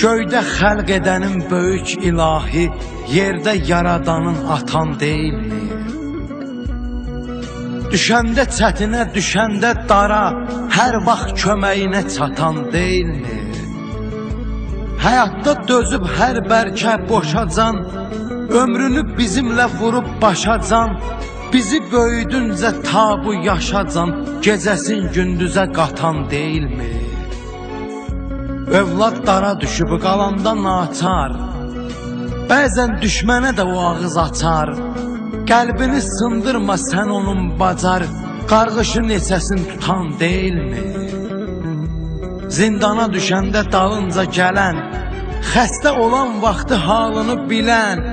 Göydə xəlq edənin böyük ilahi, yerdə yaradanın atan deyilmi? Düşəndə çətinə, düşəndə dara, hər vaxt köməyinə çatan deyilmi? Həyatda dözüb hər bərkə boşacan, ömrünü bizimlə vurub başacan, bizi böyüdüncə tabu yaşacan, gecəsin gündüzə qatan deyilmi? Övlad dara düşüb qalanda naçar, bəzən düşmənə də o ağız açar. Qəlbini sındırma sən onun bacar, qarğışı neçəsin tutan deyilmi? Zindana düşəndə dalınca gələn, xəstə olan vaxtı halını bilən,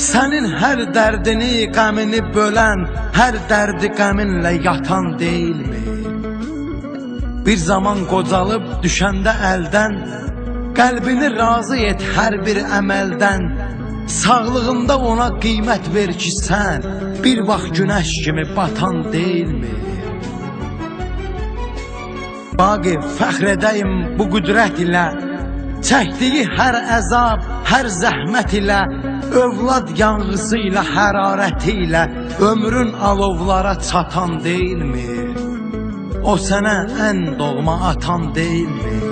sənin hər dərdini, qəmini bölən, hər dərdi qəminlə yatan deyilmi? Bir zaman qocalıb düşəndə əldən, qəlbini razı et hər bir əməldən, sağlığında ona qiymət ver ki sən, bir vaxt günəş kimi batan deyilmi? Baqi fəxr edəyim bu qüdrət ilə, çəkdiyi hər əzab, hər zəhmət ilə, övlad yanğısı ilə, hərarəti ilə, ömrün alovlara çatan deyilmi? O sənə ən doğma atan deyilmi?